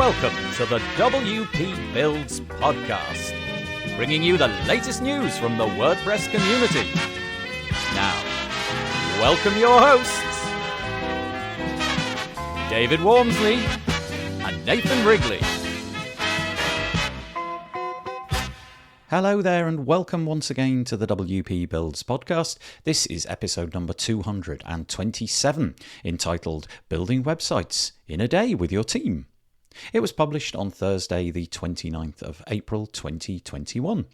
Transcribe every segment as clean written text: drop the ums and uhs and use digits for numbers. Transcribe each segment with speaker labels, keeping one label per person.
Speaker 1: Welcome to the WP Builds podcast, bringing you the latest news from the WordPress community. Now, welcome your hosts, David Wormsley and Nathan Wrigley.
Speaker 2: Hello there and welcome once again to the WP Builds podcast. This is episode number 227, entitled Building Websites in a Day with Your Team. It was published on Thursday, the 29th of April 2021.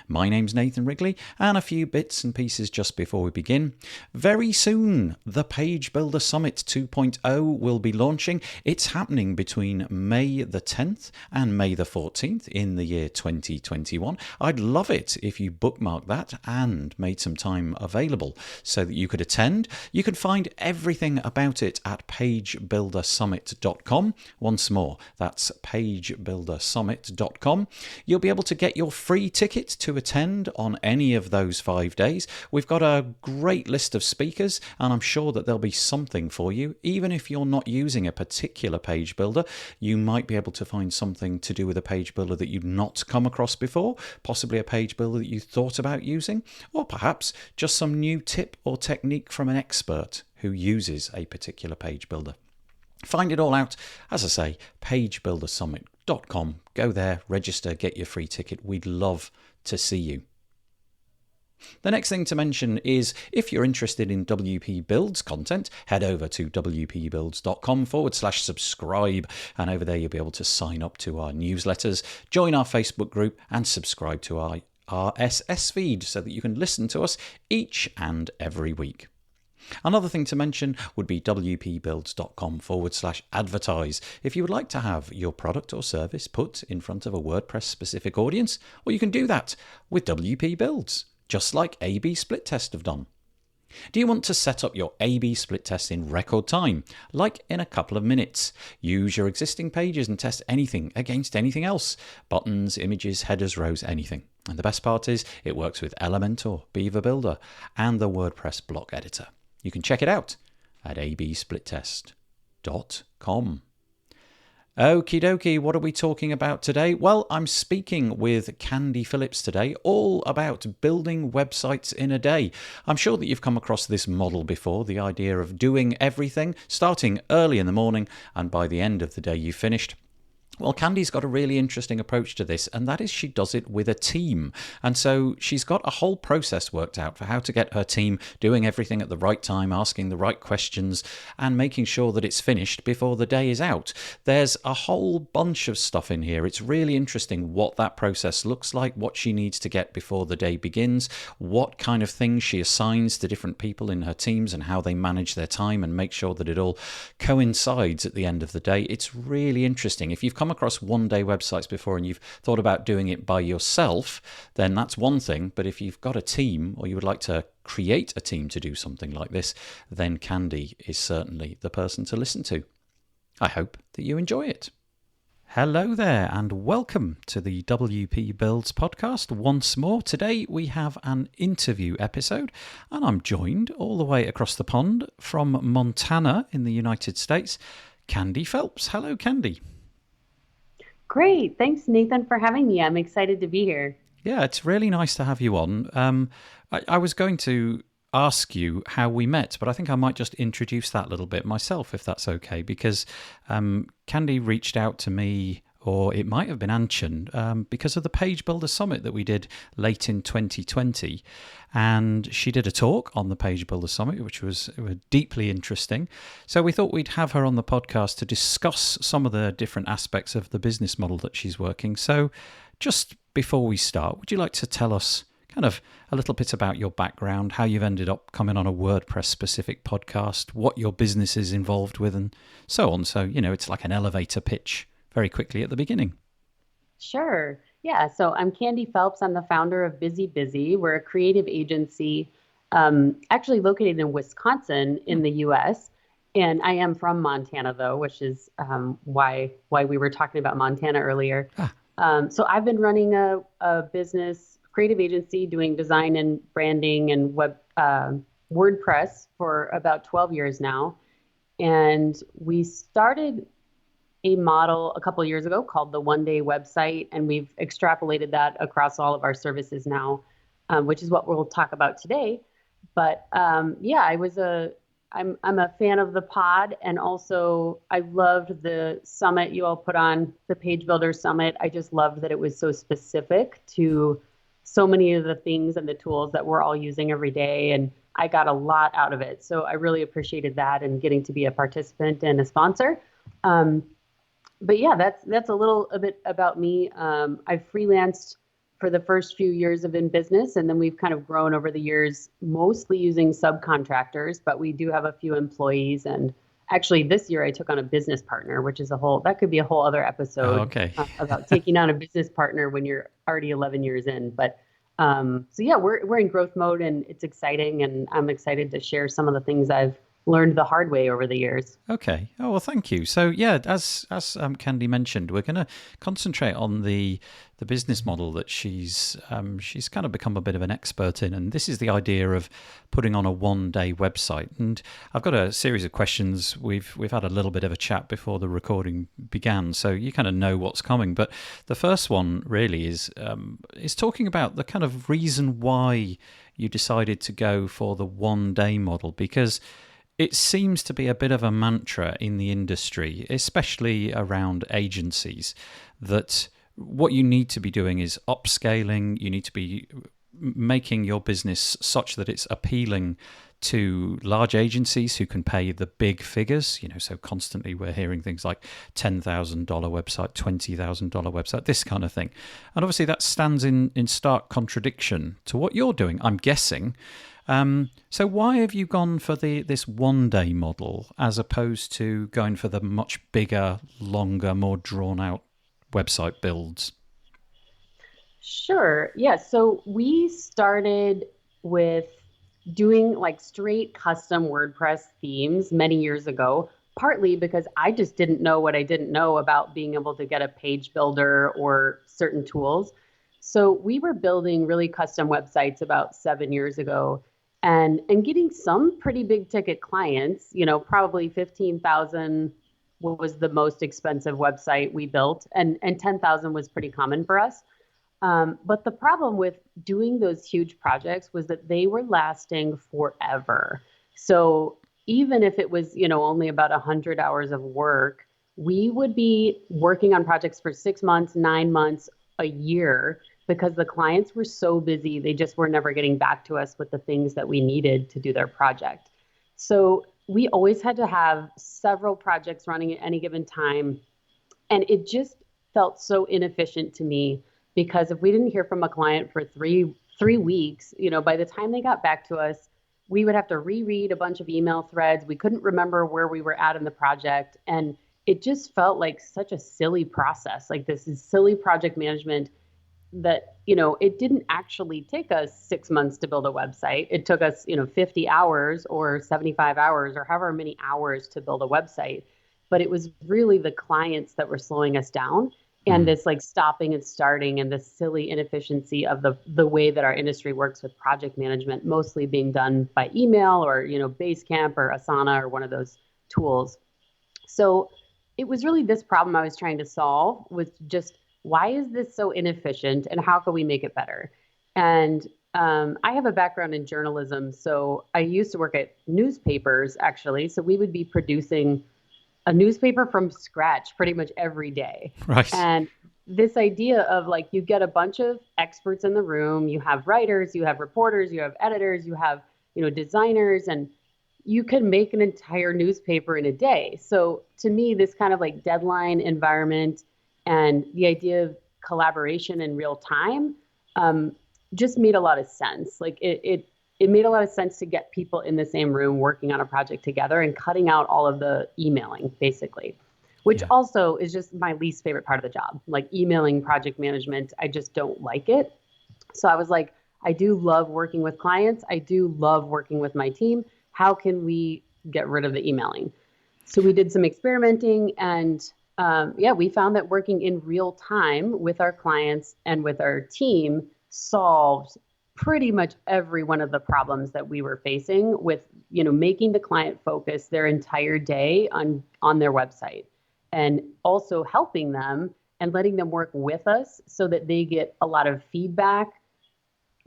Speaker 2: My name's Nathan Wrigley, and a few bits and pieces just before we begin. Very soon, the Page Builder Summit 2.0 will be launching. It's happening between May the 10th and May the 14th in the year 2021. I'd love it if you bookmarked that and made some time available so that you could attend. You can find everything about it at pagebuildersummit.com. Once more, that's pagebuildersummit.com. You'll be able to get your free ticket to attend on any of those 5 days. We've got a great list of speakers, and I'm sure that there'll be something for you. Even if you're not using a particular page builder, you might be able to find something to do with a page builder that you've not come across before, possibly a page builder that you thought about using, or perhaps just some new tip or technique from an expert who uses a particular page builder. Find it all out, as I say, pagebuildersummit.com. Go there, register, get your free ticket. We'd love to see you. The next thing to mention is if you're interested in WP Builds content, head over to wpbuilds.com/subscribe, and over there you'll be able to sign up to our newsletters, join our Facebook group, and subscribe to our RSS feed so that you can listen to us each and every week. Another thing to mention would be wpbuilds.com/advertise. If you would like to have your product or service put in front of a WordPress specific audience, well, you can do that with WP Builds, just like A/B Split Test have done. Do you want to set up your A/B split test in record time, like in a couple of minutes? Use your existing pages and test anything against anything else. Buttons, images, headers, rows, anything. And the best part is it works with Elementor, Beaver Builder, and the WordPress block editor. You can check it out at absplittest.com. Okie dokie, what are we talking about today? Well, I'm speaking with Candy Phillips today, all about building websites in a day. I'm sure that you've come across this model before, the idea of doing everything, starting early in the morning, and by the end of the day you finished. Well, Candy's got a really interesting approach to this, and that is she does it with a team. And so she's got a whole process worked out for how to get her team doing everything at the right time, asking the right questions, and making sure that it's finished before the day is out. There's a whole bunch of stuff in here. It's really interesting what that process looks like, what she needs to get before the day begins, what kind of things she assigns to different people in her teams, and how they manage their time and make sure that it all coincides at the end of the day. It's really interesting. If you've come across one-day websites before and you've thought about doing it by yourself, then that's one thing. But if you've got a team or you would like to create a team to do something like this, then Candy is certainly the person to listen to. I hope that you enjoy it. Hello there and welcome to the WP Builds podcast once more. Today we have an interview episode and I'm joined all the way across the pond from Montana in the United States, Candy Phelps. Hello, Candy.
Speaker 3: Great. Thanks, Nathan, for having me. I'm excited to be here.
Speaker 2: Yeah, it's really nice to have you on. I was going to ask you how we met, but I think I might just introduce that a little bit myself, if that's okay, because Candy reached out to me, or it might have been Anchan, because of the Page Builder Summit that we did late in 2020. And she did a talk on the Page Builder Summit, which was deeply interesting. So we thought we'd have her on the podcast to discuss some of the different aspects of the business model that she's working. So just before we start, would you like to tell us kind of a little bit about your background, how you've ended up coming on a WordPress specific podcast, what your business is involved with, and so on? So, it's like an elevator pitch very quickly at the beginning.
Speaker 3: Sure. Yeah. So I'm Candy Phelps. I'm the founder of Busy Busy. We're a creative agency actually located in Wisconsin in the U.S. And I am from Montana, though, which is why we were talking about Montana earlier. So I've been running a business creative agency doing design and branding and web WordPress for about 12 years now. And we started a model a couple of years ago called the one day website, and we've extrapolated that across all of our services now, which is what we'll talk about today. But yeah, I'm a fan of the pod, and also I loved the summit you all put on, the Page Builder Summit. I just loved that it was so specific to so many of the things and the tools that we're all using every day, and I got a lot out of it. So I really appreciated that and getting to be a participant and a sponsor. Um, but yeah, that's a bit about me. I freelanced for the first few years of in business, and then we've kind of grown over the years, mostly using subcontractors, but we do have a few employees. And actually, this year I took on a business partner, which is that could be a whole other episode
Speaker 2: Okay.
Speaker 3: about taking on a business partner when you're already 11 years in. But so yeah, we're in growth mode, and it's exciting, and I'm excited to share some of the things I've learned the hard way over the years.
Speaker 2: Okay. Oh, well, thank you. So, yeah, as Candy mentioned, we're going to concentrate on the business model that she's kind of become a bit of an expert in, and this is the idea of putting on a one-day website. And I've got a series of questions. We've had a little bit of a chat before the recording began, so you kind of know what's coming. But the first one really is talking about the kind of reason why you decided to go for the one-day model, because it seems to be a bit of a mantra in the industry, especially around agencies, that what you need to be doing is upscaling. You need to be making your business such that it's appealing to large agencies who can pay the big figures. So constantly we're hearing things like $10,000 website, $20,000 website, this kind of thing. And obviously that stands in stark contradiction to what you're doing, I'm guessing. So why have you gone for this one-day model as opposed to going for the much bigger, longer, more drawn-out website builds?
Speaker 3: Sure. Yeah. So we started with doing like straight custom WordPress themes many years ago, partly because I just didn't know what I didn't know about being able to get a page builder or certain tools. So we were building really custom websites about 7 years ago, and getting some pretty big ticket clients. Probably 15,000 was the most expensive website we built, and 10,000 was pretty common for us. But the problem with doing those huge projects was that they were lasting forever. So even if it was, only about 100 hours of work, we would be working on projects for 6 months, 9 months, a year, because the clients were so busy. They just were never getting back to us with the things that we needed to do their project. So we always had to have several projects running at any given time. And it just felt so inefficient to me, because if we didn't hear from a client for three weeks, by the time they got back to us, we would have to reread a bunch of email threads. We couldn't remember where we were at in the project. And it just felt like such a silly process, like this is silly project management that, it didn't actually take us 6 months to build a website. It took us, 50 hours or 75 hours or however many hours to build a website. But it was really the clients that were slowing us down. And this like stopping and starting and the silly inefficiency of the way that our industry works with project management, mostly being done by email or, Basecamp or Asana or one of those tools. So it was really this problem I was trying to solve, with just why is this so inefficient and how can we make it better? And I have a background in journalism. So I used to work at newspapers, actually. So we would be producing a newspaper from scratch pretty much every day.
Speaker 2: Right.
Speaker 3: And this idea of like, you get a bunch of experts in the room, you have writers, you have reporters, you have editors, you have, designers, and you can make an entire newspaper in a day. So to me, this kind of like deadline environment and the idea of collaboration in real time just made a lot of sense. Like it made a lot of sense to get people in the same room working on a project together and cutting out all of the emailing, basically, which also is just my least favorite part of the job. Like emailing project management, I just don't like it. So I was like, I do love working with clients. I do love working with my team. How can we get rid of the emailing? So we did some experimenting, and we found that working in real time with our clients and with our team solved pretty much every one of the problems that we were facing with, making the client focus their entire day on their website. and also helping them and letting them work with us so that they get a lot of feedback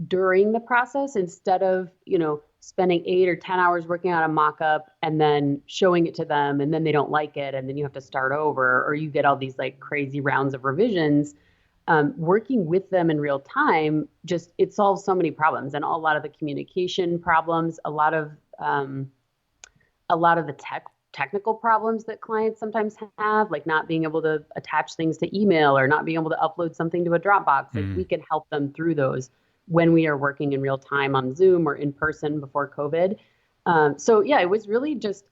Speaker 3: during the process instead of, spending 8 or 10 hours working on a mock-up and then showing it to them and then they don't like it and then you have to start over, or you get all these like crazy rounds of revisions. Working with them in real time, just it solves so many problems and a lot of the communication problems, a lot of the technical problems that clients sometimes have, like not being able to attach things to email or not being able to upload something to a Dropbox. Like we can help them through those when we are working in real time on Zoom or in person before COVID. So yeah, it was really just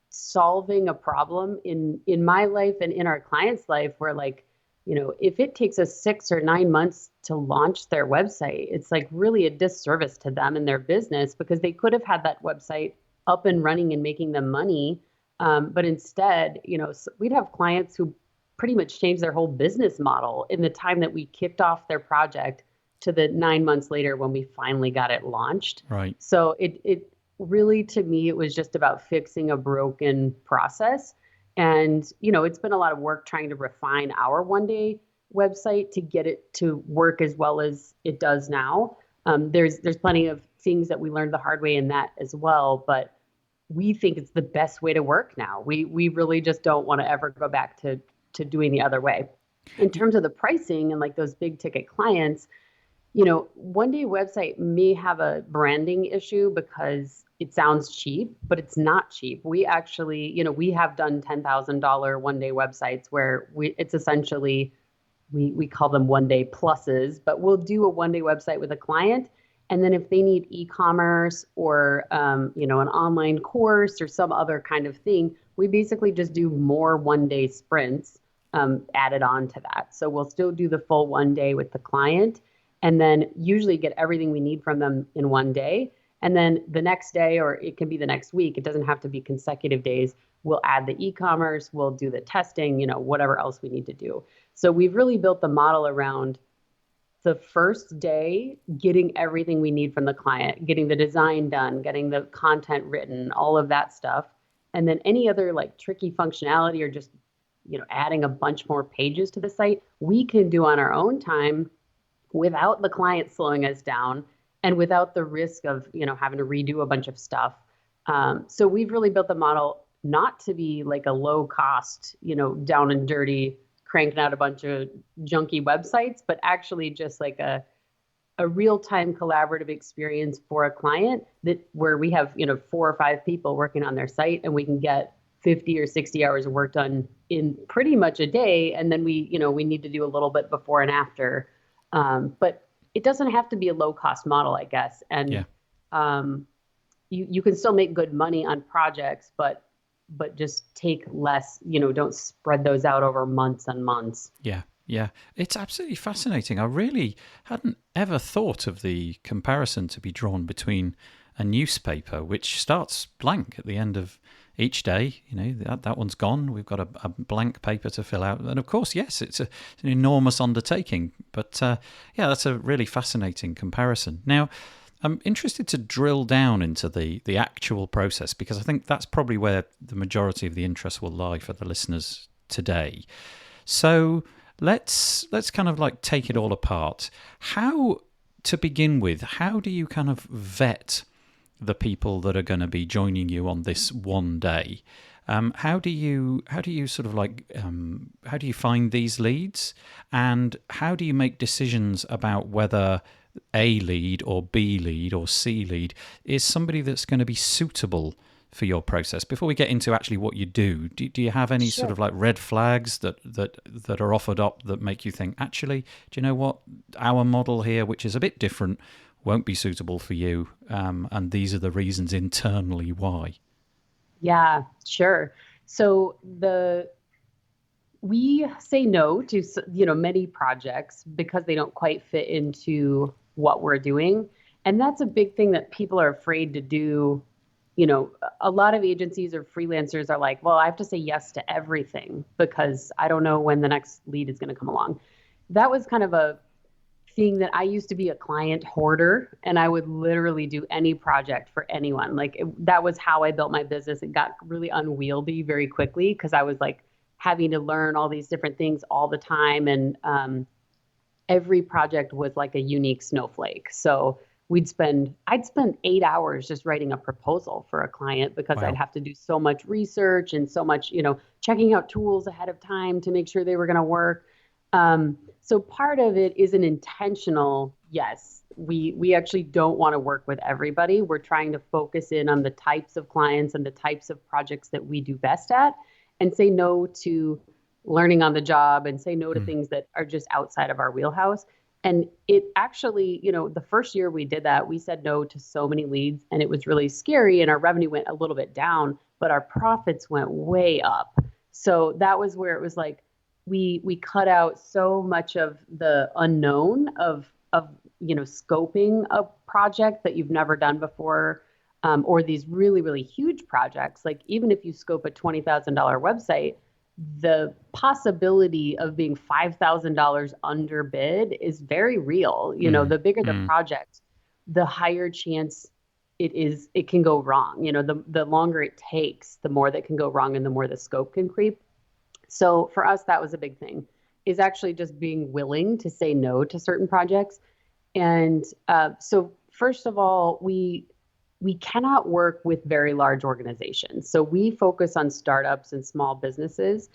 Speaker 3: solving a problem in my life and in our clients' life where like, if it takes us 6 or 9 months to launch their website, it's like really a disservice to them and their business because they could have had that website up and running and making them money. But instead, we'd have clients who pretty much changed their whole business model in the time that we kicked off their project to the 9 months later when we finally got it launched.
Speaker 2: Right.
Speaker 3: So it really, to me, it was just about fixing a broken process. And, it's been a lot of work trying to refine our one-day website to get it to work as well as it does now. There's plenty of things that we learned the hard way in that as well, but we think it's the best way to work now. We really just don't want to ever go back to doing the other way. In terms of the pricing and like those big ticket clients, one day website may have a branding issue because it sounds cheap, but it's not cheap. We actually, we have done $10,000 one day websites where it's essentially, we call them one day pluses, but we'll do a one day website with a client. And then if they need e-commerce or, an online course or some other kind of thing, we basically just do more one day sprints added on to that. So we'll still do the full one day with the client and then usually get everything we need from them in one day. And then the next day, or it can be the next week, it doesn't have to be consecutive days, we'll add the e-commerce, we'll do the testing, whatever else we need to do. So we've really built the model around the first day, getting everything we need from the client, getting the design done, getting the content written, all of that stuff. And then any other like tricky functionality or just, adding a bunch more pages to the site, we can do on our own time without the client slowing us down and without the risk of, having to redo a bunch of stuff. So we've really built the model not to be like a low cost, down and dirty, cranking out a bunch of junky websites, but actually just like a real-time collaborative experience for a client where we have, 4 or 5 people working on their site and we can get 50 or 60 hours of work done in pretty much a day. And then we need to do a little bit before and after. But it doesn't have to be a low-cost model, I guess. And you can still make good money on projects, but just take less, don't spread those out over months and months.
Speaker 2: Yeah. It's absolutely fascinating. I really hadn't ever thought of the comparison to be drawn between a newspaper, which starts blank at the end of each day. That one's gone. We've got a blank paper to fill out. And of course, yes, it's an enormous undertaking. But that's a really fascinating comparison. Now, I'm interested to drill down into the actual process, because I think that's probably where the majority of the interest will lie for the listeners today. So let's kind of like take it all apart. To begin with, how do you kind of vet the people that are going to be joining you on this one day? How do you sort of like how do you find these leads, and how do you make decisions about whether A lead or B lead or C lead is somebody that's going to be suitable for your process? Before we get into actually what you do you have any sort of like red flags that are offered up that make you think, actually, do you know what, our model here, which is a bit different, won't be suitable for you, and these are the reasons internally why?
Speaker 3: Yeah, sure. So we say no to, many projects because they don't quite fit into what we're doing. And that's a big thing that people are afraid to do. A lot of agencies or freelancers are like, well, I have to say yes to everything because I don't know when the next lead is going to come along. That was kind of a thing that I used to be a client hoarder, and I would literally do any project for anyone. That was how I built my business. It got really unwieldy very quickly because I was like having to learn all these different things all the time. And every project was like a unique snowflake. So I'd spend 8 hours just writing a proposal for a client because I'd
Speaker 2: Wow.
Speaker 3: have to do so much research and so much, checking out tools ahead of time to make sure they were going to work. So part of it is an intentional, yes, we actually don't want to work with everybody. We're trying to focus in on the types of clients and the types of projects that we do best at, and say no to learning on the job and say no to things that are just outside of our wheelhouse. And it actually, the first year we did that, we said no to so many leads, and it was really scary, and our revenue went a little bit down, but our profits went way up. So that was where it was like we cut out so much of the unknown of scoping a project that you've never done before, or these really, really huge projects. Like even if you scope a $20,000 website, the possibility of being $5,000 under bid is very real. The bigger the project, the higher chance it can go wrong. The longer it takes, the more that can go wrong and the more the scope can creep. So for us, that was a big thing, is actually just being willing to say no to certain projects. And so first of all, we cannot work with very large organizations. So we focus on startups and small businesses.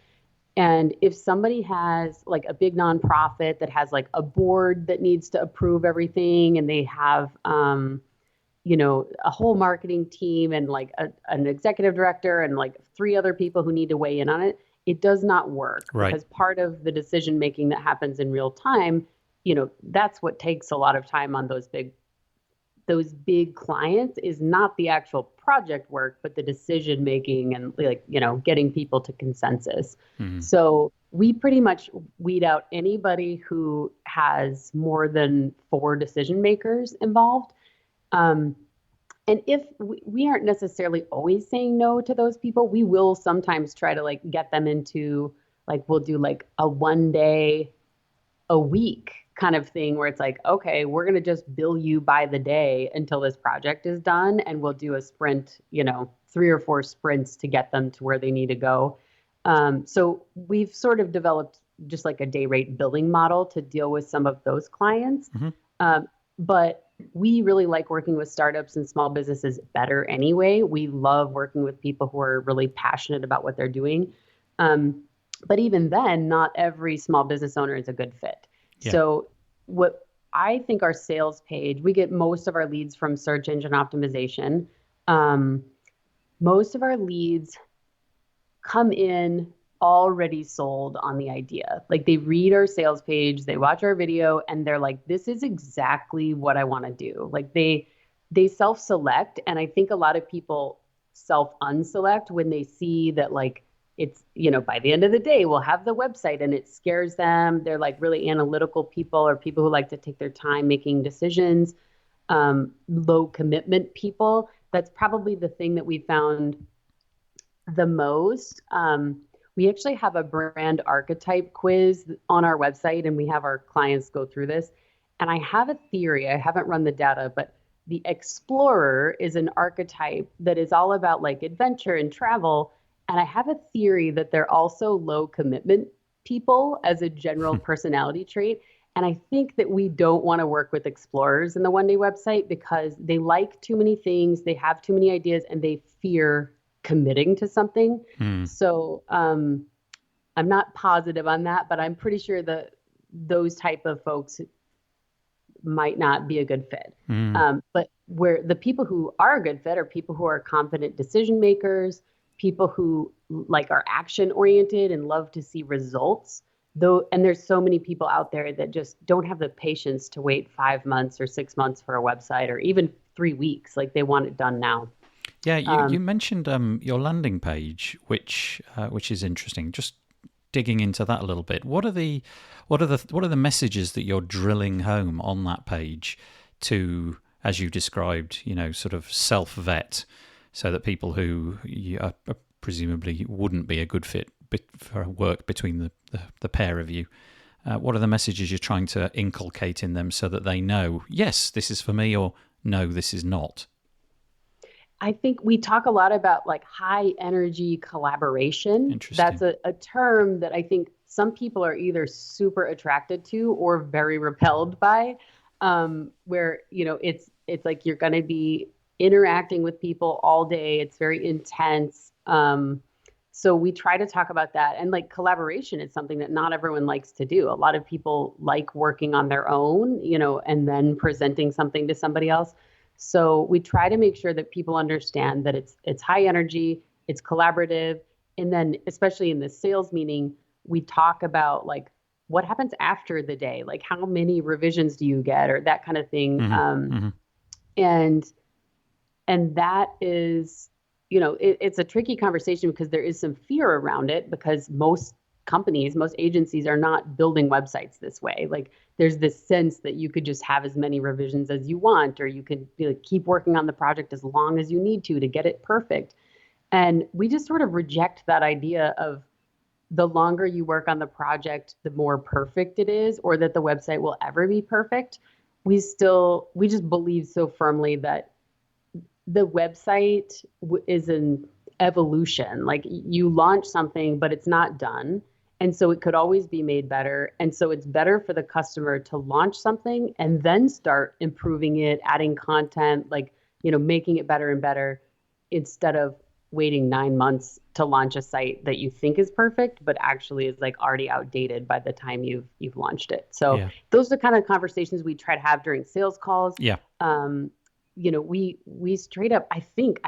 Speaker 3: And if somebody has like a big nonprofit that has like a board that needs to approve everything, and they have, a whole marketing team and like an executive director and like 3 other people who need to weigh in on it, it does not work.
Speaker 2: Right.
Speaker 3: Because part of the decision making that happens in real time, that's what takes a lot of time on those big clients, is not the actual project work, but the decision making and getting people to consensus. So we pretty much weed out anybody who has more than 4 decision makers involved. And if we aren't necessarily always saying no to those people, we will sometimes try to get them into we'll do a 1 day a week kind of thing where it's like, okay, we're going to just bill you by the day until this project is done. And we'll do a sprint, 3 or 4 sprints to get them to where they need to go. So we've sort of developed just like a day rate billing model to deal with some of those clients. But we really like working with startups and small businesses better anyway. We love working with people who are really passionate about what they're doing. But even then, not every small business owner is a good fit.
Speaker 2: Yeah.
Speaker 3: So what I think our sales page, we get most of our leads from search engine optimization. Most of our leads come in already sold on the idea. They read our sales page, they watch our video, and they're like, this is exactly what I want to do. They self-select. And I think a lot of people self-unselect when they see that it's, by the end of the day, we'll have the website and it scares them. They're really analytical people, or people who like to take their time making decisions, low commitment people. That's probably the thing that we found the most. We actually have a brand archetype quiz on our website, and we have our clients go through this. And I have a theory, I haven't run the data, but the explorer is an archetype that is all about adventure and travel. And I have a theory that they're also low commitment people as a general personality trait. And I think that we don't want to work with explorers in the one day website because they like too many things, they have too many ideas, and they fear committing to something. So I'm not positive on that, but I'm pretty sure that those type of folks might not be a good fit. But where the people who are a good fit are people who are confident decision makers, people who are action oriented and love to see results. And there's so many people out there that just don't have the patience to wait 5 months or 6 months for a website, or even 3 weeks. They want it done now.
Speaker 2: Yeah, you mentioned your landing page, which is interesting. Just digging into that a little bit. What are the messages that you're drilling home on that page to, as you described, sort of self-vet, so that people who presumably wouldn't be a good fit for work between the pair of you, what are the messages you're trying to inculcate in them so that they know, yes, this is for me, or no, this is not?
Speaker 3: I think we talk a lot about like high energy collaboration. That's
Speaker 2: Interesting.
Speaker 3: a term that I think some people are either super attracted to or very repelled by, where, it's like you're going to be interacting with people all day. It's very intense. So we try to talk about that. And like collaboration is something that not everyone likes to do. A lot of people like working on their own, and then presenting something to somebody else. So we try to make sure that people understand that it's high energy, it's collaborative, and then especially in the sales meeting, we talk about like what happens after the day, like how many revisions do you get, or that kind of thing.
Speaker 2: Hmm. Hmm.
Speaker 3: And that is, it's a tricky conversation because there is some fear around it because most companies, most agencies are not building websites this way. Like there's this sense that you could just have as many revisions as you want, or you could keep working on the project as long as you need to get it perfect. And we just sort of reject that idea of the longer you work on the project, the more perfect it is, or that the website will ever be perfect. We just believe so firmly that the website is an evolution. Like you launch something, but it's not done. And so it could always be made better. And so it's better for the customer to launch something and then start improving it, adding content, like, making it better and better instead of waiting 9 months to launch a site that you think is perfect, but actually is like already outdated by the time you've launched it. So
Speaker 2: Yeah.
Speaker 3: those are the kind of conversations we try to have during sales calls.
Speaker 2: Yeah.
Speaker 3: We straight up, I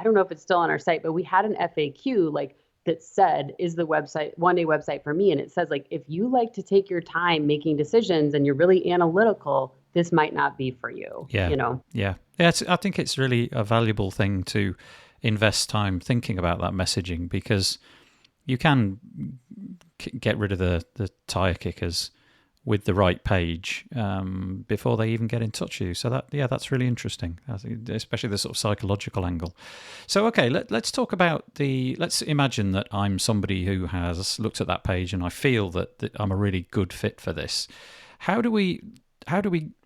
Speaker 3: don't know if it's still on our site, but we had an FAQ like that said, is the website one day website for me? And it says like, if you like to take your time making decisions and you're really analytical, this might not be for you.
Speaker 2: Yeah. Yeah. Yeah. I think it's really a valuable thing to invest time thinking about that messaging, because you can get rid of the tire kickers with the right page before they even get in touch with you. So that's really interesting, especially the sort of psychological angle. So okay, let's talk about let's imagine that I'm somebody who has looked at that page and I feel that I'm a really good fit for this. How do we,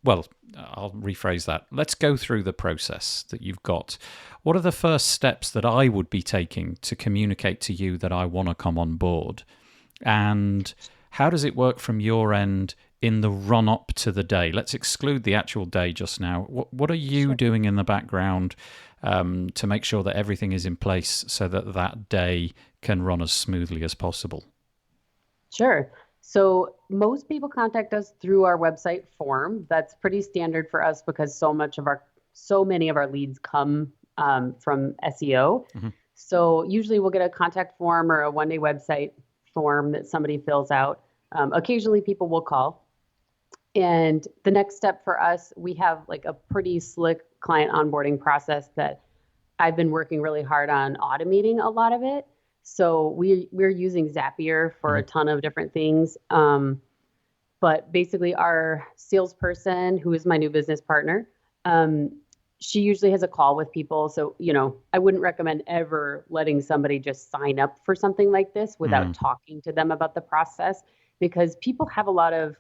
Speaker 2: well, I'll rephrase that. Let's go through the process that you've got. What are the first steps that I would be taking to communicate to you that I want to come on board? And how does it work from your end in the run up to the day? Let's exclude the actual day just now. What are you doing in the background to make sure that everything is in place so that that day can run as smoothly as possible?
Speaker 3: Sure. So most people contact us through our website form. That's pretty standard for us because so many of our leads come from SEO.
Speaker 2: Mm-hmm.
Speaker 3: So usually we'll get a contact form or a one-day website form that somebody fills out. Occasionally people will call. And the next step for us, we have like a pretty slick client onboarding process that I've been working really hard on automating a lot of it. So we're using Zapier for a ton of different things. But basically our salesperson, who is my new business partner, she usually has a call with people. So, I wouldn't recommend ever letting somebody just sign up for something like this without talking to them about the process, because people have a lot of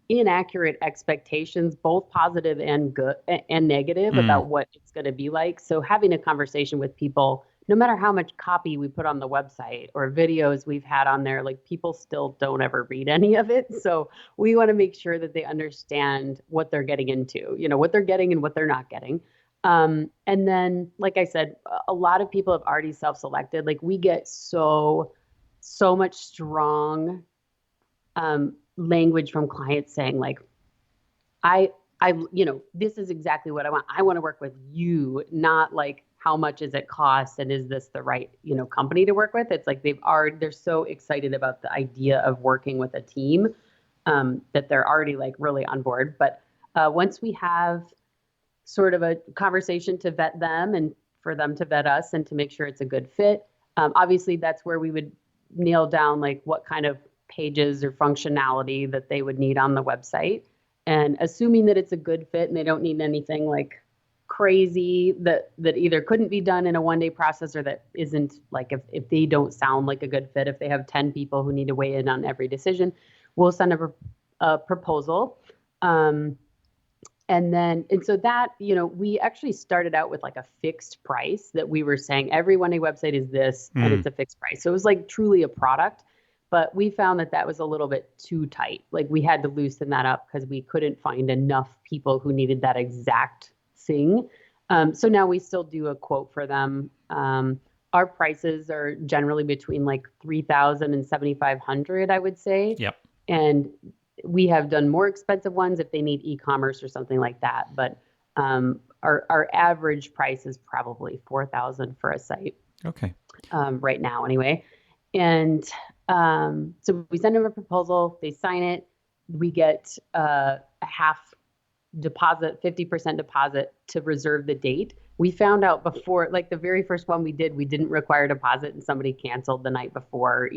Speaker 3: inaccurate expectations, both positive and good and negative, about what it's going to be like. So having a conversation with people, no matter how much copy we put on the website or videos we've had on there, like people still don't ever read any of it. So we want to make sure that they understand what they're getting into, what they're getting and what they're not getting. And then, like I said, a lot of people have already self-selected. Like we get so much strong language from clients saying like, I, this is exactly what I want. I want to work with you, not like how much is it cost and is this the right, company to work with? It's like they're so excited about the idea of working with a team that they're already like really on board. But once we have sort of a conversation to vet them and for them to vet us and to make sure it's a good fit, obviously that's where we would nail down like what kind of pages or functionality that they would need on the website. And assuming that it's a good fit and they don't need anything like crazy that either couldn't be done in a one-day process or that isn't like, if they don't sound like a good fit, if they have 10 people who need to weigh in on every decision, we'll send a proposal. And so that, we actually started out with like a fixed price that we were saying every one-day website is this and it's a fixed price. So it was like truly a product, but we found that was a little bit too tight. Like we had to loosen that up because we couldn't find enough people who needed that exact thing. So now we still do a quote for them. Our prices are generally between like 3,000 and 7,500, I would say.
Speaker 2: Yep.
Speaker 3: And we have done more expensive ones if they need e-commerce or something like that. But our average price is probably 4,000 for a site.
Speaker 2: Okay.
Speaker 3: Right now, anyway. And so we send them a proposal. They sign it. We get a half deposit, 50% deposit to reserve the date. We found out before, like the very first one we did, we didn't require a deposit and somebody canceled the night before,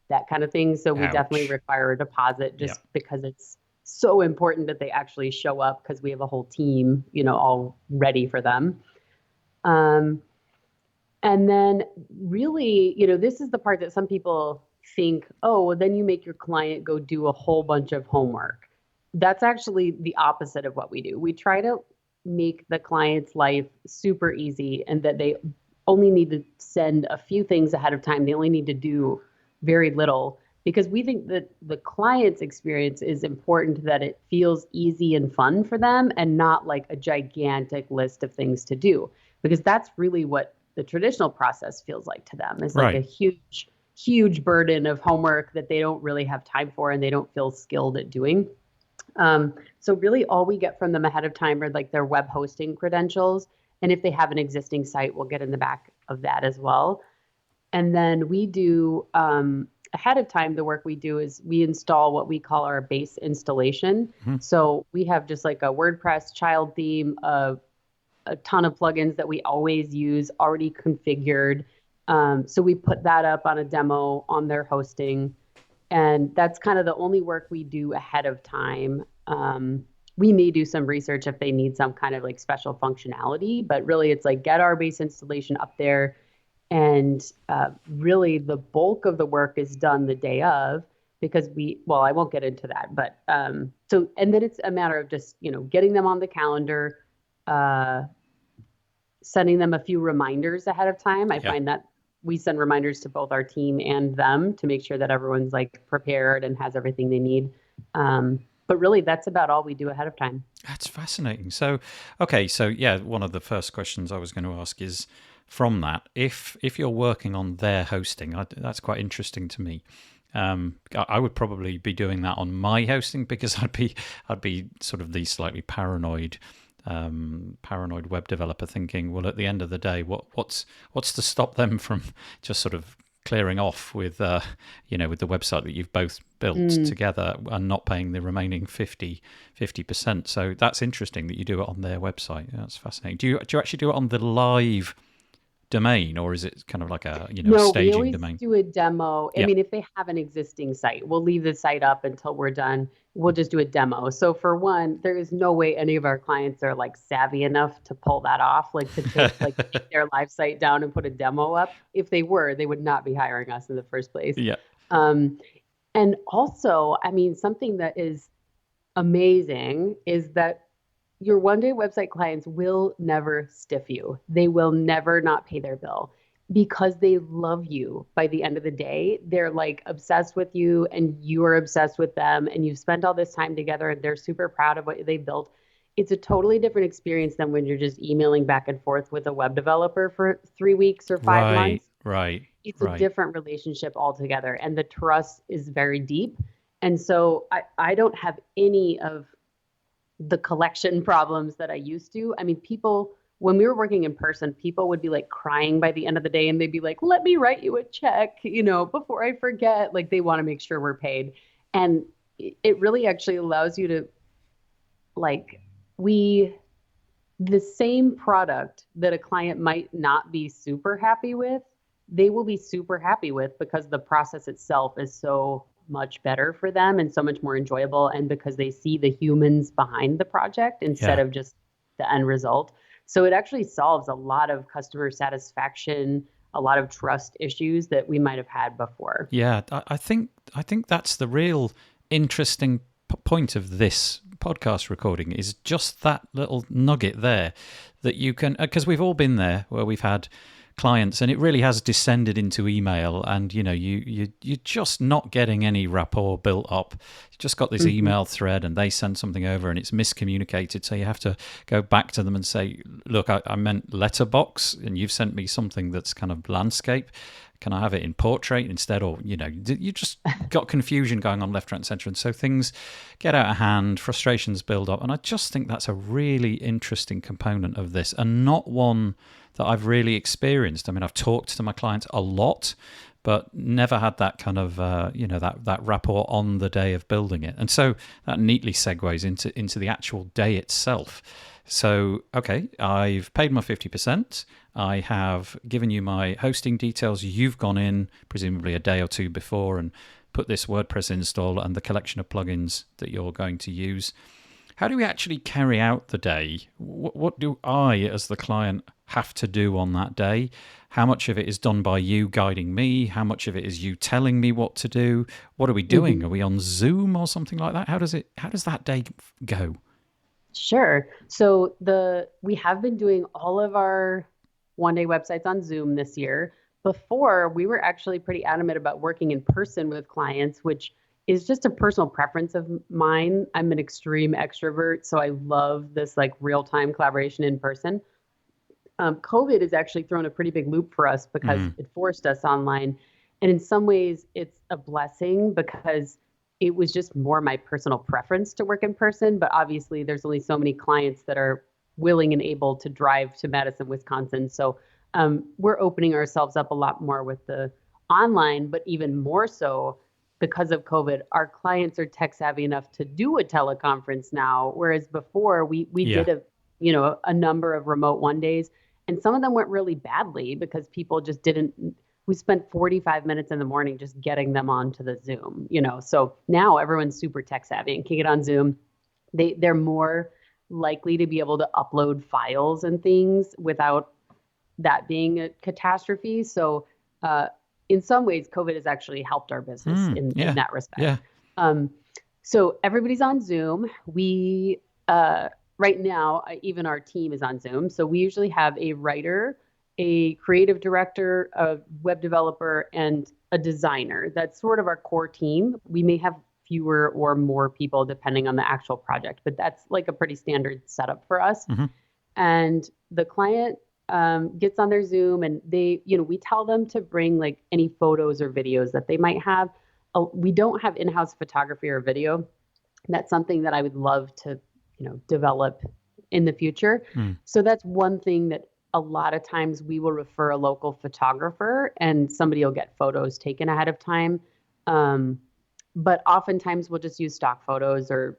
Speaker 3: that kind of thing. So we definitely require a deposit just because it's so important that they actually show up because we have a whole team, all ready for them. And then really, this is the part that some people think, oh, well, then you make your client go do a whole bunch of homework. That's actually the opposite of what we do. We try to make the client's life super easy and that they only need to send a few things ahead of time. They only need to do very little because we think that the client's experience is important, that it feels easy and fun for them and not like a gigantic list of things to do, because that's really what the traditional process feels like to them. It's like a huge, huge burden of homework that they don't really have time for and they don't feel skilled at doing. So really all we get from them ahead of time are like their web hosting credentials. And if they have an existing site, we'll get in the back of that as well. And then we do, ahead of time, the work we do is we install what we call our base installation. So we have just like a WordPress child theme, a ton of plugins that we always use already configured. So we put that up on a demo on their hosting. And that's kind of the only work we do ahead of time. We may do some research if they need some kind of like special functionality, but really it's like get our base installation up there. And really the bulk of the work is done the day of because I won't get into that, but and then it's a matter of just, getting them on the calendar, sending them a few reminders ahead of time. I find that we send reminders to both our team and them to make sure that everyone's like prepared and has everything they need. But really, that's about all we do ahead of time.
Speaker 2: That's fascinating. So, okay, one of the first questions I was going to ask is from that, if you're working on their hosting, that's quite interesting to me. I would probably be doing that on my hosting because I'd be sort of the slightly paranoid web developer thinking, well, at the end of the day, what's to stop them from just sort of clearing off with the website that you've both built together and not paying the remaining 50%. So that's interesting that you do it on their website. That's fascinating. Do you actually do it on the live domain, or is it kind of like a staging domain?
Speaker 3: We always do a demo. I mean, if they have an existing site, we'll leave the site up until we're done. We'll just do a demo. So for one, there is no way any of our clients are like savvy enough to pull that off, like to take their live site down and put a demo up. If they were, they would not be hiring us in the first place.
Speaker 2: Yeah.
Speaker 3: And also, I mean, something that is amazing is that your one-day website clients will never stiff you. They will never not pay their bill because they love you. By the end of the day, they're like obsessed with you and you are obsessed with them and you've spent all this time together and they're super proud of what they built. It's a totally different experience than when you're just emailing back and forth with a web developer for 3 weeks or 5 months.
Speaker 2: Right.
Speaker 3: It's a different relationship altogether and the trust is very deep. And so I don't have any of the collection problems that I used to. I mean, people, when we were working in person, people would be like crying by the end of the day and they'd be like, let me write you a check, before I forget. Like they want to make sure we're paid. And it really actually allows you to the same product that a client might not be super happy with, they will be super happy with because the process itself is so much better for them and so much more enjoyable, and because they see the humans behind the project instead of just the end result. So it actually solves a lot of customer satisfaction, a lot of trust issues that we might have had before.
Speaker 2: Yeah, I think that's the real interesting point of this podcast recording is just that little nugget there that you can, because we've all been there where we've had clients and it really has descended into email, and you're just not getting any rapport built up. You just got this email thread and they send something over and it's miscommunicated, so you have to go back to them and say, look, I meant letterbox and you've sent me something that's kind of landscape. Can I have it in portrait instead? Or, you just got confusion going on left, right, and centre. And so things get out of hand, frustrations build up. And I just think that's a really interesting component of this, and not one that I've really experienced. I mean, I've talked to my clients a lot, but never had that kind of, that rapport on the day of building it. And so that neatly segues into the actual day itself. So, okay, I've paid my 50%. I have given you my hosting details. You've gone in, presumably a day or two before, and put this WordPress install and the collection of plugins that you're going to use. How do we actually carry out the day? What do I, as the client, have to do on that day? How much of it is done by you guiding me? How much of it is you telling me what to do? What are we doing? Are we on Zoom or something like that? How does that day go?
Speaker 3: Sure. So we have been doing all of our one-day websites on Zoom this year. Before, we were actually pretty adamant about working in person with clients, which is just a personal preference of mine. I'm an extreme extrovert, so I love this like real-time collaboration in person. COVID has actually thrown a pretty big loop for us because it forced us online. And in some ways, it's a blessing because it was just more my personal preference to work in person. But obviously, there's only so many clients that are willing and able to drive to Madison, Wisconsin. So we're opening ourselves up a lot more with the online, but even more so because of COVID, our clients are tech savvy enough to do a teleconference now. Whereas before we did a number of remote one days, and some of them went really badly because people just didn't. We spent 45 minutes in the morning just getting them onto the Zoom, So now everyone's super tech savvy and can get on Zoom. They're more likely to be able to upload files and things without that being a catastrophe. So in some ways, COVID has actually helped our business in that respect. Yeah. So everybody's on Zoom. We right now, even our team is on Zoom. So we usually have a writer, a creative director, a web developer, and a designer. That's sort of our core team. We may have fewer or more people depending on the actual project, but that's like a pretty standard setup for us. And the client gets on their Zoom and we tell them to bring like any photos or videos that they might have. We don't have in-house photography or video. That's something that I would love to, develop in the future. So that's one thing that a lot of times we will refer a local photographer and somebody will get photos taken ahead of time. But oftentimes we'll just use stock photos or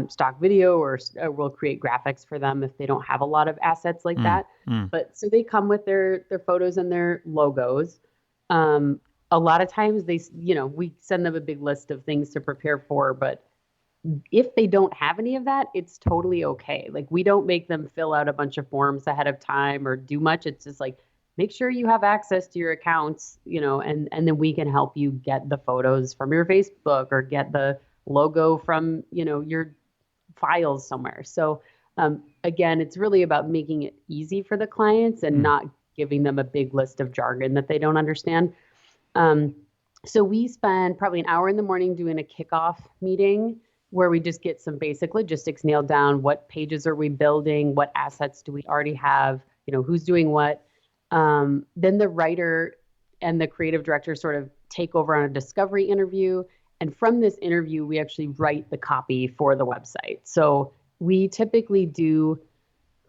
Speaker 3: stock video, or we'll create graphics for them if they don't have a lot of assets like that. But so they come with their photos and their logos. A lot of times we send them a big list of things to prepare for, but if they don't have any of that, it's totally okay. Like we don't make them fill out a bunch of forms ahead of time or do much. It's just like, make sure you have access to your accounts, and then we can help you get the photos from your Facebook or get the logo from, your files somewhere. So again, it's really about making it easy for the clients and not giving them a big list of jargon that they don't understand. So we spend probably an hour in the morning doing a kickoff meeting where we just get some basic logistics nailed down. What pages are we building? What assets do we already have? Who's doing what? Then the writer and the creative director sort of take over on a discovery interview. And from this interview, we actually write the copy for the website. So we typically do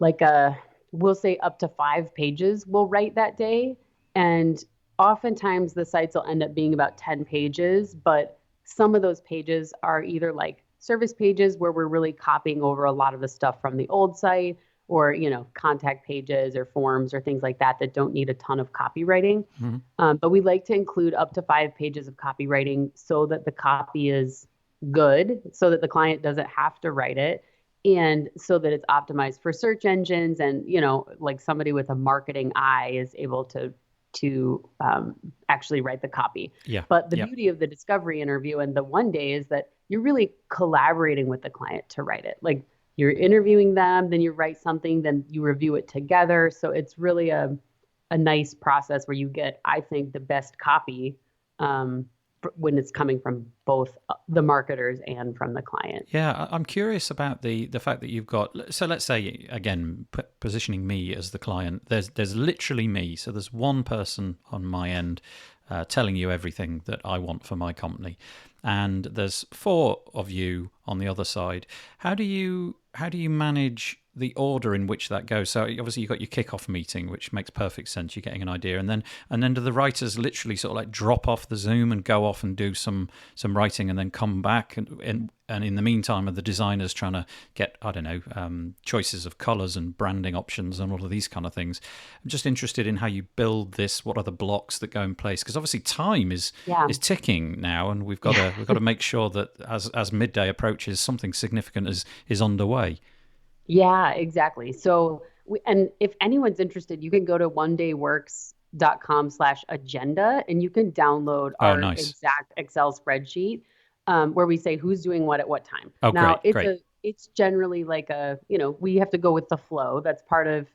Speaker 3: we'll say up to 5 pages we'll write that day. And oftentimes the sites will end up being about 10 pages, but some of those pages are either like service pages where we're really copying over a lot of the stuff from the old site, or, contact pages or forms or things like that don't need a ton of copywriting. But we like to include up to 5 pages of copywriting so that the copy is good, so that the client doesn't have to write it, and so that it's optimized for search engines. And, like somebody with a marketing eye is able to to actually write the copy.
Speaker 2: Yeah.
Speaker 3: But the
Speaker 2: Yeah.
Speaker 3: beauty of the discovery interview and the one day is that you're really collaborating with the client to write it. Like you're interviewing them, then you write something, then you review it together. So it's really a nice process where you get, I think, the best copy when it's coming from both the marketers and from the client.
Speaker 2: Yeah, I'm curious about the fact that you've got. So let's say again, positioning me as the client. There's literally me. So there's one person on my end telling you everything that I want for my company, and there's four of you on the other side. How do you manage the order in which that goes? So obviously you've got your kickoff meeting, which makes perfect sense. You're getting an idea, and then do the writers literally sort of like drop off the Zoom and go off and do some writing, and then come back, and in the meantime, are the designers trying to get, I don't know, choices of colors and branding options and all of these kind of things? I'm just interested in how you build this. What are the blocks that go in place? Because obviously time is ticking now, and we've got to make sure that as midday approaches, something significant is underway.
Speaker 3: Yeah, exactly. So, and if anyone's interested, you can go to onedayworks.com/agenda and you can download our exact Excel spreadsheet where we say who's doing what at what time.
Speaker 2: Oh,
Speaker 3: now,
Speaker 2: great.
Speaker 3: It's generally like we have to go with the flow. That's part of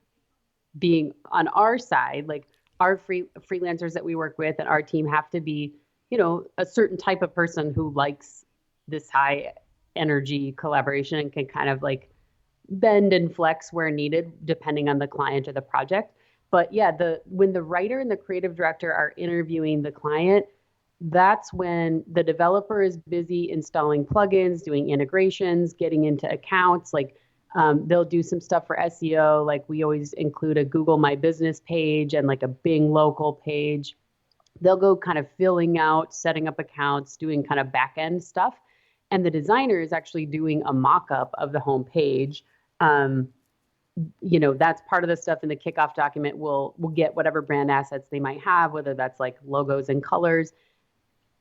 Speaker 3: being on our side. Like our freelancers that we work with and our team have to be, a certain type of person who likes this high energy collaboration and can kind of like bend and flex where needed depending on the client or the project. But yeah, when the writer and the creative director are interviewing the client, that's when the developer is busy installing plugins, doing integrations, getting into accounts. Like they'll do some stuff for SEO. Like we always include a Google My Business page and like a Bing local page. They'll go kind of filling out, setting up accounts, doing kind of back end stuff. And the designer is actually doing a mock-up of the home page. That's part of the stuff in the kickoff document. We'll get whatever brand assets they might have, whether that's like logos and colors,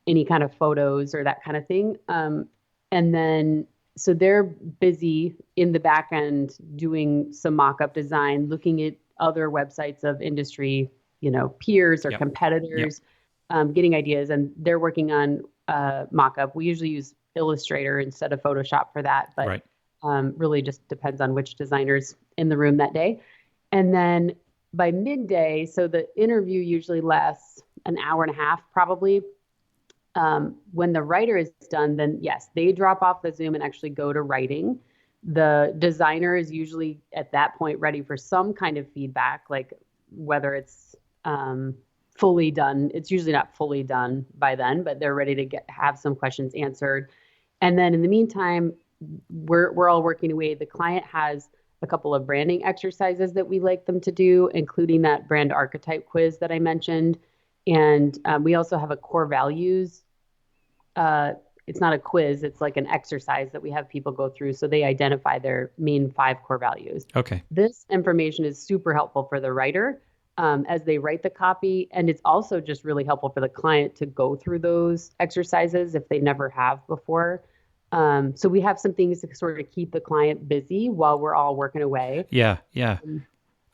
Speaker 3: any kind of photos or that kind of thing. And then, so they're busy in the back end doing some mock-up design, looking at other websites of industry, peers or competitors, getting ideas, and they're working on mock-up. We usually use Illustrator instead of Photoshop for that, but
Speaker 2: right.
Speaker 3: Really just depends on which designer's in the room that day. And then by midday, so the interview usually lasts an hour and a half probably. When the writer is done, then yes, they drop off the Zoom and actually go to writing. The designer is usually at that point ready for some kind of feedback, like whether it's fully done. It's usually not fully done by then, but they're ready to have some questions answered. And then in the meantime, we're all working away. The client has a couple of branding exercises that we like them to do, including that brand archetype quiz that I mentioned. And we also have a core values. It's not a quiz, it's like an exercise that we have people go through so they identify their main 5 core values.
Speaker 2: Okay.
Speaker 3: This information is super helpful for the writer as they write the copy. And it's also just really helpful for the client to go through those exercises if they never have before. So we have some things to sort of keep the client busy while we're all working away.
Speaker 2: Yeah.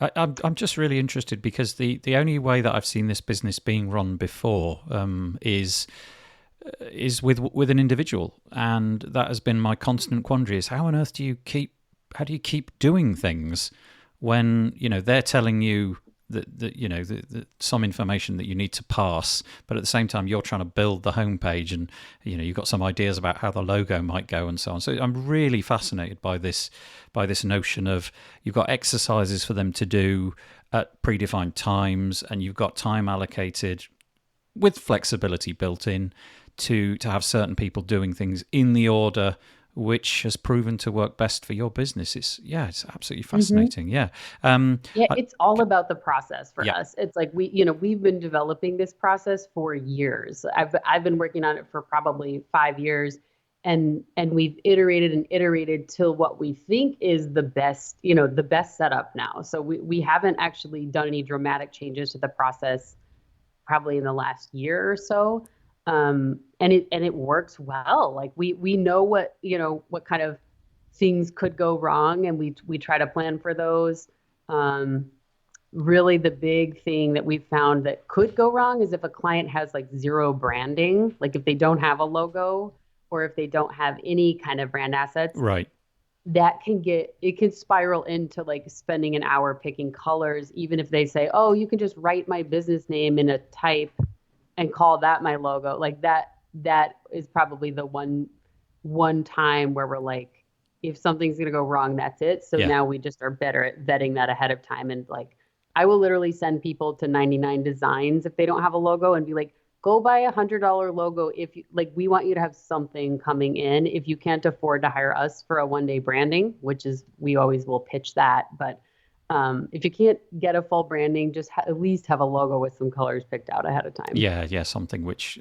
Speaker 2: I'm just really interested because the only way that I've seen this business being run before is with an individual, and that has been my constant quandary: is how on earth do you keep doing things when they're telling you that some information that you need to pass, but at the same time you're trying to build the homepage, and you've got some ideas about how the logo might go and so on. So I'm really fascinated by this notion of you've got exercises for them to do at predefined times, and you've got time allocated with flexibility built in to have certain people doing things in the order which has proven to work best for your business. It's absolutely fascinating.
Speaker 3: Mm-hmm. It's all about the process for us. It's like we've been developing this process for years. I've been working on it for probably 5 years, and we've iterated till what we think is the best setup now. So we haven't actually done any dramatic changes to the process probably in the last year or so. And it works well. Like we know what kind of things could go wrong, and we try to plan for those. really the big thing that we've found that could go wrong is if a client has like zero branding, like if they don't have a logo or if they don't have any kind of brand assets,
Speaker 2: Right.
Speaker 3: that it can spiral into like spending an hour picking colors, even if they say, oh, you can just write my business name in a type and call that my logo. Like that is probably the one time where we're like, if something's gonna go wrong, that's it. So
Speaker 2: Yeah.
Speaker 3: now we just are better at vetting that ahead of time. And like I will literally send people to 99 Designs if they don't have a logo and be like, go buy $100 logo if you like, we want you to have something coming in. If you can't afford to hire us for a 1-day branding, which is we always will pitch that, but if you can't get a full branding, just at least have a logo with some colors picked out ahead of time.
Speaker 2: Yeah, something which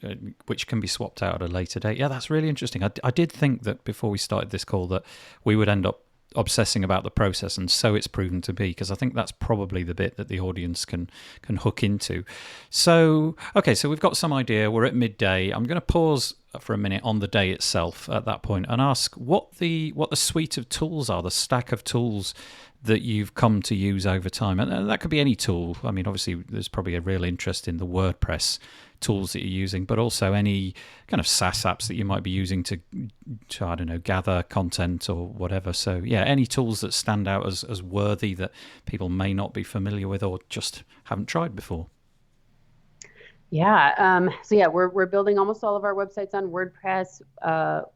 Speaker 2: can be swapped out at a later date. Yeah, that's really interesting. I did think that before we started this call that we would end up obsessing about the process, and so it's proven to be, because I think that's probably the bit that the audience can hook into. So, okay, so we've got some idea. We're at midday. I'm going to pause for a minute on the day itself at that point and ask what the suite of tools are, the stack of tools that you've come to use over time. And that could be any tool. I mean, obviously, there's probably a real interest in the WordPress tools that you're using, but also any kind of SaaS apps that you might be using to I don't know, gather content or whatever. So, yeah, any tools that stand out as worthy that people may not be familiar with or just haven't tried before.
Speaker 3: Yeah. So yeah, we're building almost all of our websites on WordPress.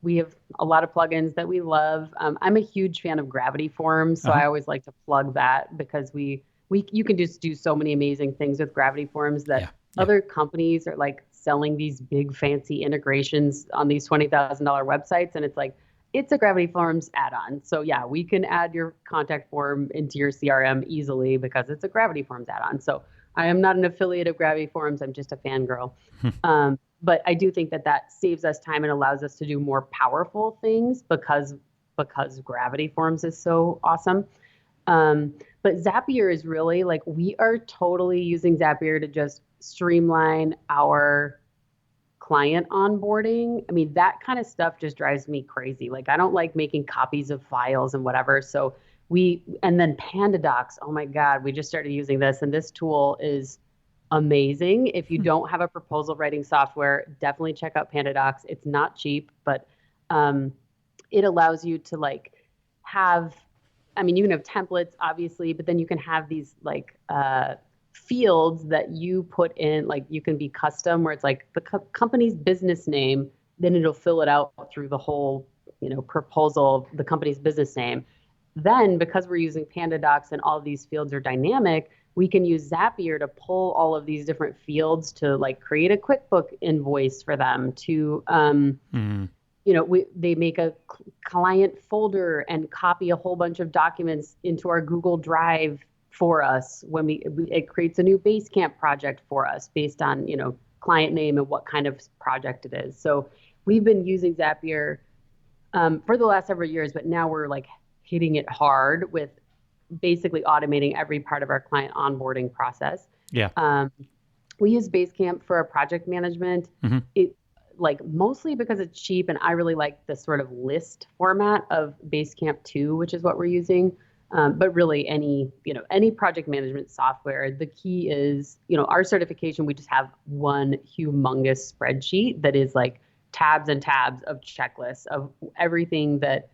Speaker 3: We have a lot of plugins that we love. I'm a huge fan of Gravity Forms, so I always like to plug that because you can just do so many amazing things with Gravity Forms that other companies are like selling these big fancy integrations on these $20,000 websites, and it's like it's a Gravity Forms add-on. So yeah, we can add your contact form into your CRM easily because it's a Gravity Forms add-on. So I am not an affiliate of Gravity Forms. I'm just a fangirl. But I do think that saves us time and allows us to do more powerful things because Gravity Forms is so awesome. But Zapier is really like, we are totally using Zapier to just streamline our client onboarding. I mean, that kind of stuff just drives me crazy. Like, I don't like making copies of files and whatever. So and then PandaDocs, oh my God, we just started using this, and this tool is amazing. If you don't have a proposal writing software, definitely check out PandaDocs. It's not cheap, but it allows you to like have, I mean, you can have templates, obviously, but then you can have these like fields that you put in, like you can be custom, where it's like the company's business name, then it'll fill it out through the whole, proposal, the company's business name. Then, because we're using PandaDocs and all of these fields are dynamic, we can use Zapier to pull all of these different fields to like create a QuickBook invoice for them to, they make a client folder and copy a whole bunch of documents into our Google Drive for us. When it creates a new Basecamp project for us based on, client name and what kind of project it is. So we've been using Zapier for the last several years, but now we're like hitting it hard with basically automating every part of our client onboarding process.
Speaker 2: Yeah.
Speaker 3: We use Basecamp for our project management. It like mostly because it's cheap, and I really like the sort of list format of Basecamp 2, which is what we're using. But really any project management software, the key is, our certification, we just have one humongous spreadsheet that is like tabs and tabs of checklists of everything that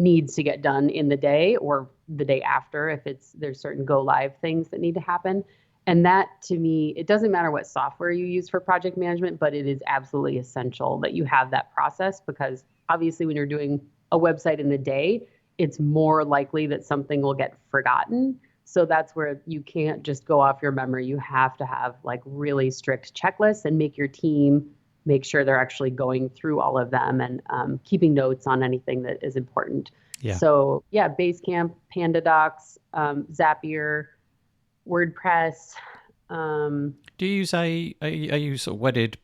Speaker 3: needs to get done in the day or the day after if there's certain go live things that need to happen. And that, to me, it doesn't matter what software you use for project management, but it is absolutely essential that you have that process, because obviously when you're doing a website in a day, it's more likely that something will get forgotten. So that's where you can't just go off your memory. You have to have like really strict checklists and make your team make sure they're actually going through all of them and keeping notes on anything that is important.
Speaker 2: Yeah.
Speaker 3: So yeah, Basecamp, PandaDocs, Zapier, WordPress.
Speaker 2: Do you use are you sort of wedded?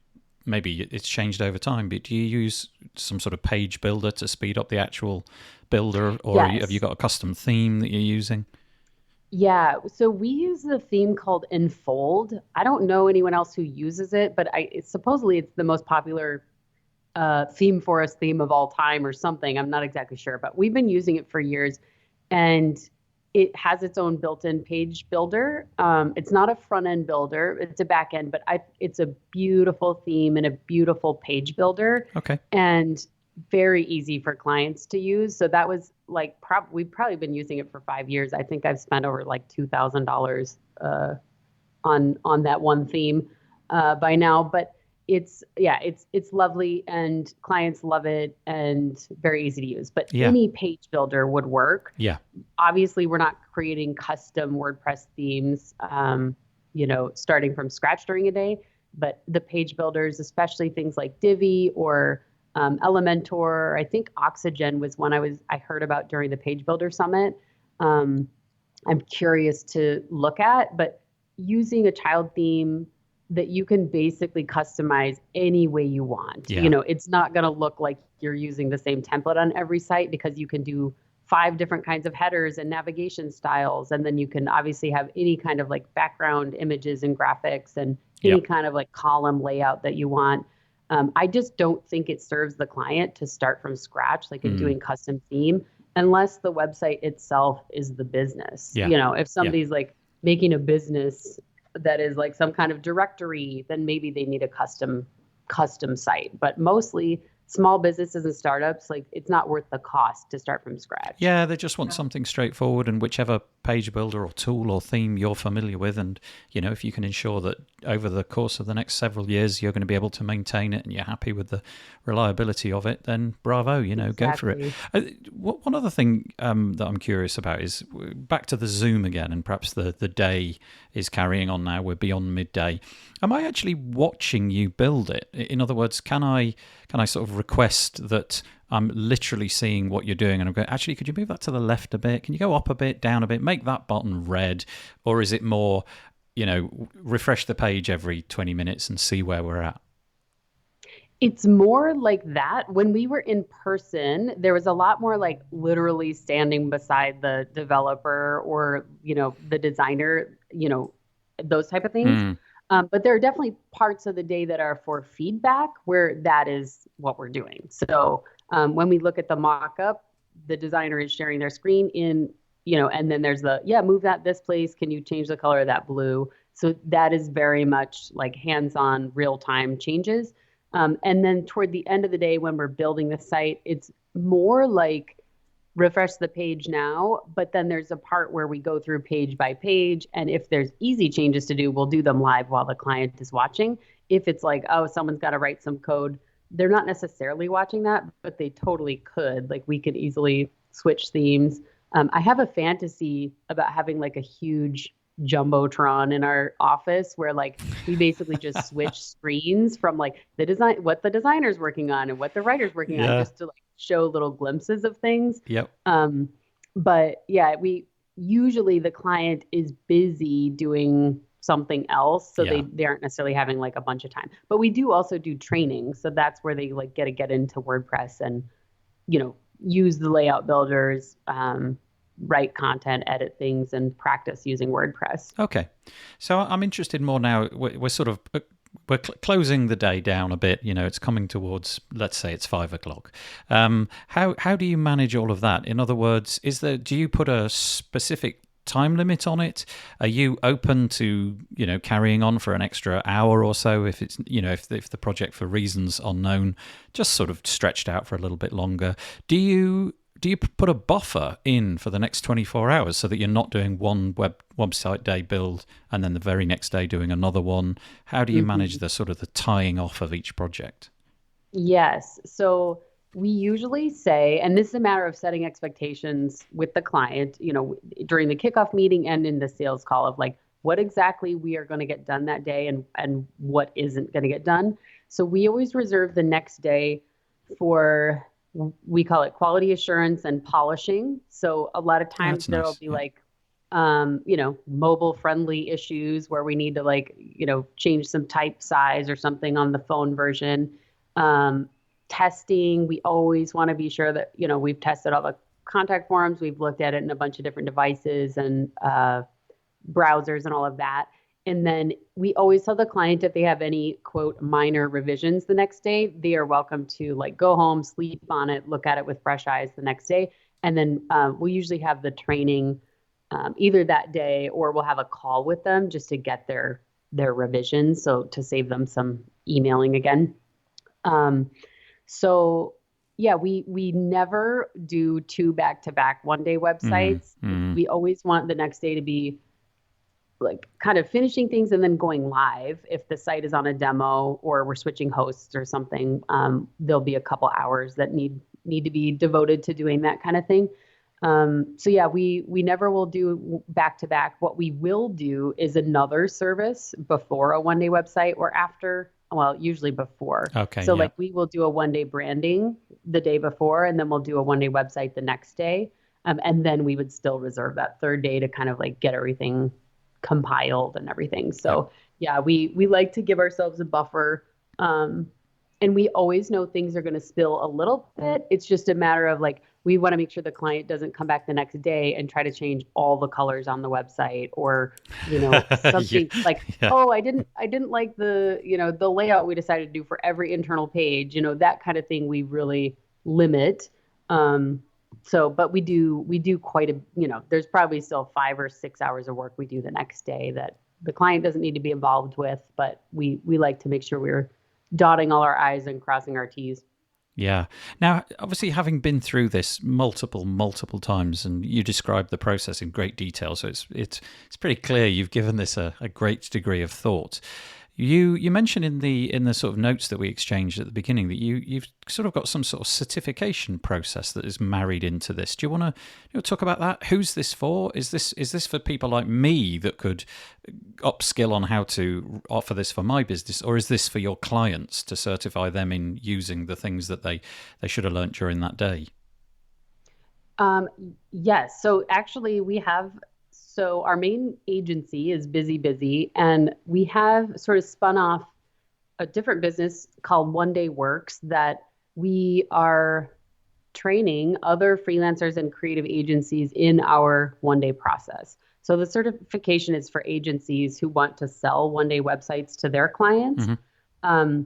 Speaker 2: Maybe it's changed over time, but do you use some sort of page builder to speed up the actual builder, or
Speaker 3: Yes.
Speaker 2: have you got a custom theme that you're using?
Speaker 3: Yeah, so we use the theme called Enfold. I don't know anyone else who uses it, but supposedly it's the most popular theme of all time or something. I'm not exactly sure, but we've been using it for years, and it has its own built-in page builder. It's not a front-end builder, it's a back-end, but it's a beautiful theme and a beautiful page builder.
Speaker 2: Okay.
Speaker 3: And very easy for clients to use. So that was like, we've probably been using it for 5 years. I think I've spent over like $2,000 on that one theme by now. But it's lovely and clients love it and very easy to use. But any page builder would work.
Speaker 2: Yeah.
Speaker 3: Obviously, we're not creating custom WordPress themes, starting from scratch during a day. But the page builders, especially things like Divi or Elementor, I think Oxygen was one I heard about during the Page Builder Summit. I'm curious to look at, but using a child theme that you can basically customize any way you want.
Speaker 2: Yeah.
Speaker 3: It's not going to look like you're using the same template on every site because you can do 5 different kinds of headers and navigation styles. And then you can obviously have any kind of like background images and graphics and any kind of like column layout that you want. I just don't think it serves the client to start from scratch, like in doing custom theme, unless the website itself is the business.
Speaker 2: Yeah.
Speaker 3: If somebody's like making a business that is like some kind of directory, then maybe they need a custom site. But mostly small businesses and startups, like it's not worth the cost to start from scratch.
Speaker 2: Yeah, they just want something straightforward, and whichever page builder or tool or theme you're familiar with, and if you can ensure that over the course of the next several years you're going to be able to maintain it and you're happy with the reliability of it, then bravo, go for it. One other thing that I'm curious about is back to the Zoom again, and perhaps the day is carrying on now. We're beyond midday. Am I actually watching you build it? In other words, can I sort of request that I'm literally seeing what you're doing and I'm going, actually, could you move that to the left a bit? Can you go up a bit, down a bit, make that button red? Or is it more, refresh the page every 20 minutes and see where we're at?
Speaker 3: It's more like that. When we were in person, there was a lot more like literally standing beside the developer or, the designer, those type of things. But there are definitely parts of the day that are for feedback where that is what we're doing. So when we look at the mock-up, the designer is sharing their screen and then there's move that this place. Can you change the color of that blue? So that is very much like hands-on real-time changes. And then toward the end of the day, when we're building the site, it's more like refresh the page now, but then there's a part where we go through page by page. And if there's easy changes to do, we'll do them live while the client is watching. If it's like, someone's got to write some code, they're not necessarily watching that, but they totally could. Like we could easily switch themes. I have a fantasy about having like a huge jumbotron in our office where like we basically just switch screens from like what the designer's working on and what the writer's working on, just to like show little glimpses of things.
Speaker 2: Yep.
Speaker 3: But yeah, usually the client is busy doing something else, so they aren't necessarily having like a bunch of time. But we do also do training, so that's where they like get into WordPress and use the layout builders, write content, edit things, and practice using WordPress.
Speaker 2: Okay, so I'm interested more now. We're sort of closing the day down a bit. It's coming towards, let's say it's 5:00. How do you manage all of that? In other words, do you put a specific time limit on it? Are you open to carrying on for an extra hour or so if it's if the project for reasons unknown just sort of stretched out for a little bit longer? Do you put a buffer in for the next 24 hours so that you're not doing one website day build and then the very next day doing another one? How do you manage the sort of the tying off of each project?
Speaker 3: Yes. So we usually say, and this is a matter of setting expectations with the client, during the kickoff meeting and in the sales call of like what exactly we are going to get done that day and what isn't going to get done. So we always reserve the next day for, we call it quality assurance and polishing. So a lot of times there'll be like, mobile friendly issues where we need to like, change some type size or something on the phone version. Testing, we always want to be sure that, we've tested all the contact forms, we've looked at it in a bunch of different devices and browsers and all of that. And then we always tell the client if they have any, quote, minor revisions the next day, they are welcome to like go home, sleep on it, look at it with fresh eyes the next day. And then we usually have the training either that day, or we'll have a call with them just to get their revisions, so to save them some emailing again. So yeah, we never do two back-to-back one-day websites. We always want the next day to be like kind of finishing things and then going live. If the site is on a demo or we're switching hosts or something, there'll be a couple hours that need to be devoted to doing that kind of thing. So yeah, we never will do back to back. What we will do is another service before a one-day website or after. Well, usually before.
Speaker 2: Okay.
Speaker 3: So like we will do a one-day branding the day before, and then we'll do a one-day website the next day. And then we would still reserve that third day to kind of like get everything compiled and everything. So yeah, we like to give ourselves a buffer. And we always know things are going to spill a little bit. It's just a matter of like, we want to make sure the client doesn't come back the next day and try to change all the colors on the website, or, something oh, I didn't like the, the layout we decided to do for every internal page, that kind of thing we really limit. But we do quite a, there's probably still 5 or 6 hours of work we do the next day that the client doesn't need to be involved with, but we like to make sure we're dotting all our I's and crossing our T's.
Speaker 2: Yeah. Now, obviously, having been through this multiple times, and you described the process in great detail, so it's pretty clear you've given this a great degree of thought. You mentioned in the sort of notes that we exchanged at the beginning that you've sort of got some sort of certification process that is married into this. Do you want to talk about that? Who's this for? Is this for people like me that could upskill on how to offer this for my business, or is this for your clients to certify them in using the things that they should have learnt during that day?
Speaker 3: Yes. So actually we have. So our main agency is Busy, and we have sort of spun off a different business called One Day Works that we are training other freelancers and creative agencies in our one-day process. So the certification is for agencies who want to sell one-day websites to their clients. And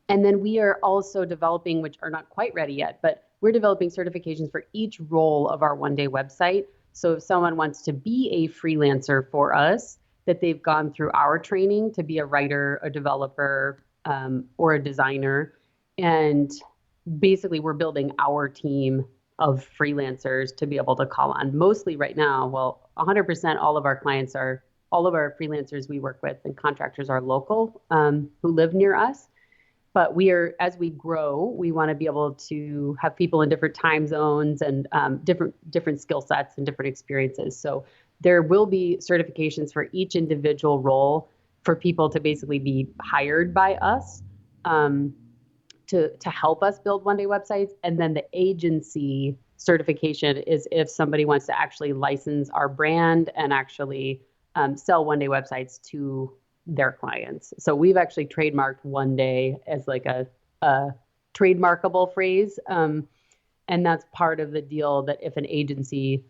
Speaker 3: then we are also developing, which are not quite ready yet, but we're developing certifications for each role of our one-day website. So if someone wants to be a freelancer for us, that they've gone through our training to be a writer, a developer, or a designer. And basically we're building our team of freelancers to be able to call on. Mostly right now, 100% all of our freelancers we work with and contractors are local, who live near us. But as we grow, we want to be able to have people in different time zones and different skill sets and different experiences. So there will be certifications for each individual role for people to basically be hired by us to help us build one-day websites. And then the agency certification is if somebody wants to actually license our brand and actually sell one-day websites to their clients. So we've actually trademarked one day as like a trademarkable phrase. And that's part of the deal, that if an agency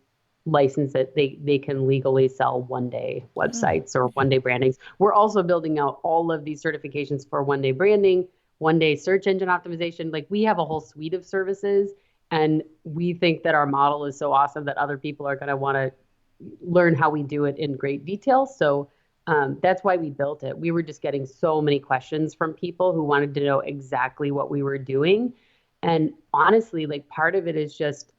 Speaker 3: licenses it, they can legally sell one-day websites or one-day brandings. We're also building out all of these certifications for one-day branding, one-day search engine optimization. Like we have a whole suite of services, and we think that our model is so awesome that other people are going to want to learn how we do it in great detail. So that's why we built it. We were just getting so many questions from people who wanted to know exactly what we were doing. And honestly, like part of it is just,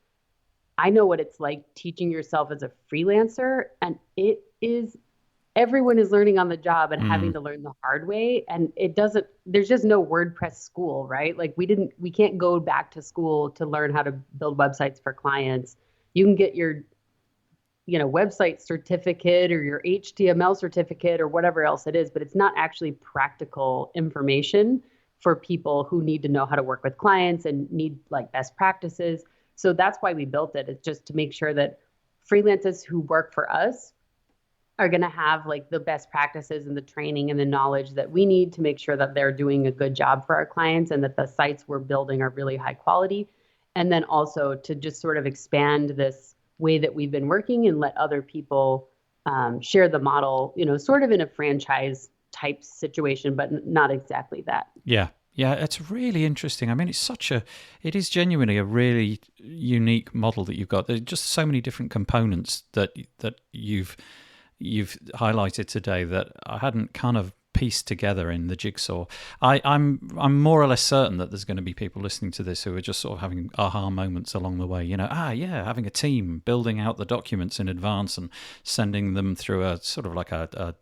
Speaker 3: I know what it's like teaching yourself as a freelancer, and everyone is learning on the job and having to learn the hard way. And there's just no WordPress school, right? Like we can't go back to school to learn how to build websites for clients. You can get your website certificate or your HTML certificate or whatever else it is, but it's not actually practical information for people who need to know how to work with clients and need like best practices. So that's why we built it. It's just to make sure that freelancers who work for us are going to have like the best practices and the training and the knowledge that we need to make sure that they're doing a good job for our clients and that the sites we're building are really high quality. And then also to just sort of expand this way that we've been working and let other people share the model, sort of in a franchise type situation, but not exactly that.
Speaker 2: Yeah. Yeah, it's really interesting. I mean, it is genuinely a really unique model that you've got. There's just so many different components that you've highlighted today that I hadn't kind of pieced together in the jigsaw. I'm more or less certain that there's going to be people listening to this who are just sort of having aha moments along the way. Having a team, building out the documents in advance and sending them through a sort of like a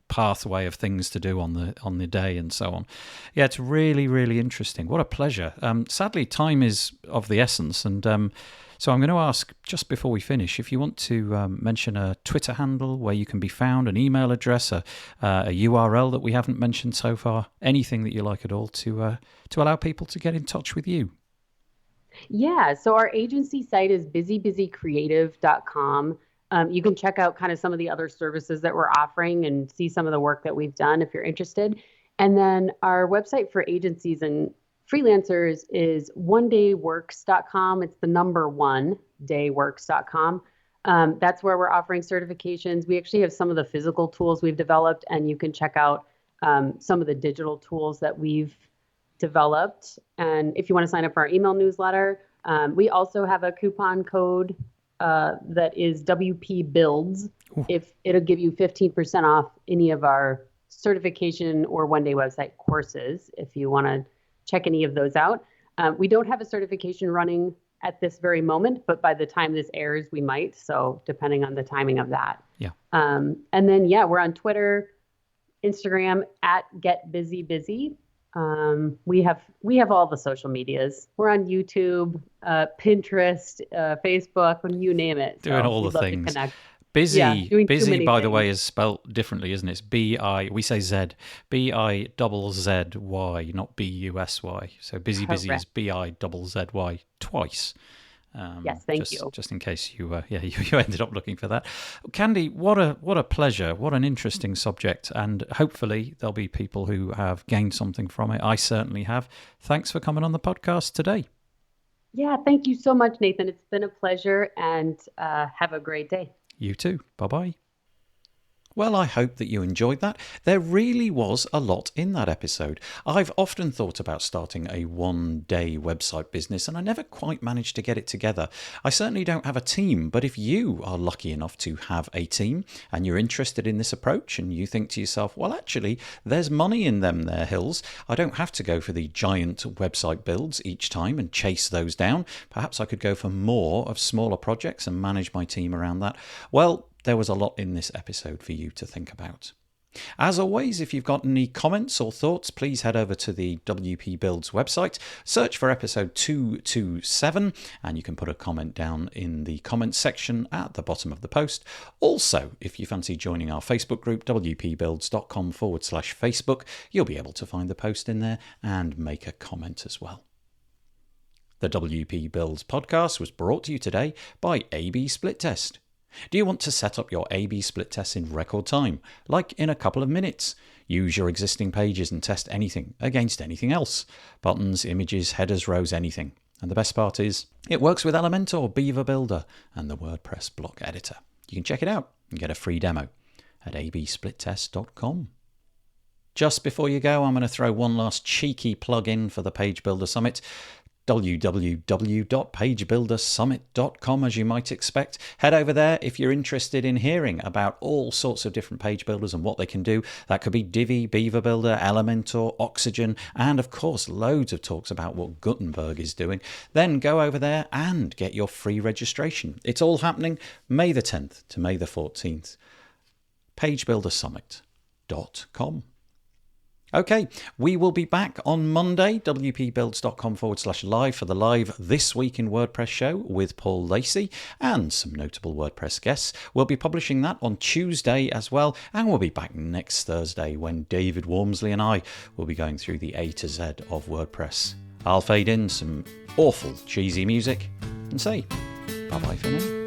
Speaker 2: pathway of things to do on the day and so on. Yeah, it's really, really interesting. What a pleasure. Sadly, time is of the essence, and so I'm going to ask, just before we finish, if you want to mention a Twitter handle where you can be found, an email address, a URL that we haven't mentioned so far, anything that you like at all to allow people to get in touch with you.
Speaker 3: Yeah, so our agency site is busybusycreative.com. You can check out kind of some of the other services that we're offering and see some of the work that we've done if you're interested. And then our website for agencies and freelancers is onedayworks.com. It's the number 1dayworks.com. That's where we're offering certifications. We actually have some of the physical tools we've developed, and you can check out some of the digital tools that we've developed. And if you want to sign up for our email newsletter, we also have a coupon code that is WP Builds. If it'll give you 15% off any of our certification or one-day website courses, if you want to check any of those out. We don't have a certification running at this very moment, but by the time this airs, we might. So depending on the timing of that.
Speaker 2: Yeah.
Speaker 3: And then, we're on Twitter, Instagram @GetBusyBusy. We have all the social medias. We're on YouTube, Pinterest, Facebook, and you name it.
Speaker 2: Doing all the things. Busy, by the way, is spelt differently, isn't it? It's B-I, we say Z, B-I-double-Z-Y, not B-U-S-Y. So busy is B-I-double-Z-Y twice.
Speaker 3: Yes, thank you.
Speaker 2: Just in case you ended up looking for that. Candy, what a pleasure. What an interesting subject. And hopefully there'll be people who have gained something from it. I certainly have. Thanks for coming on the podcast today.
Speaker 3: Yeah, thank you so much, Nathan. It's been a pleasure, and have a great day.
Speaker 2: You too. Bye-bye. Well, I hope that you enjoyed that. There really was a lot in that episode. I've often thought about starting a one-day website business, and I never quite managed to get it together. I certainly don't have a team, but if you are lucky enough to have a team and you're interested in this approach and you think to yourself, well, actually, there's money in them there hills. I don't have to go for the giant website builds each time and chase those down. Perhaps I could go for more of smaller projects and manage my team around that. Well, there was a lot in this episode for you to think about. As always, if you've got any comments or thoughts, please head over to the WP Builds website, search for episode 227, and you can put a comment down in the comments section at the bottom of the post. Also, if you fancy joining our Facebook group, wpbuilds.com/Facebook, you'll be able to find the post in there and make a comment as well. The WP Builds podcast was brought to you today by A/B Split Test. Do you want to set up your A/B split test in record time, like in a couple of minutes? Use your existing pages and test anything against anything else. Buttons, images, headers, rows, anything. And the best part is, it works with Elementor, Beaver Builder, and the WordPress block editor. You can check it out and get a free demo at absplittest.com. Just before you go, I'm going to throw one last cheeky plug in for the Page Builder Summit. www.pagebuildersummit.com, as you might expect. Head over there if you're interested in hearing about all sorts of different page builders and what they can do. That could be Divi, Beaver Builder, Elementor, Oxygen, and of course loads of talks about what Gutenberg is doing. Then go over there and get your free registration. It's all happening May the 10th to May the 14th. pagebuildersummit.com. Okay, we will be back on Monday, wpbuilds.com/live for the live This Week in WordPress show with Paul Lacey and some notable WordPress guests. We'll be publishing that on Tuesday as well, and we'll be back next Thursday when David Wormsley and I will be going through the A to Z of WordPress. I'll fade in some awful cheesy music and say bye-bye for now.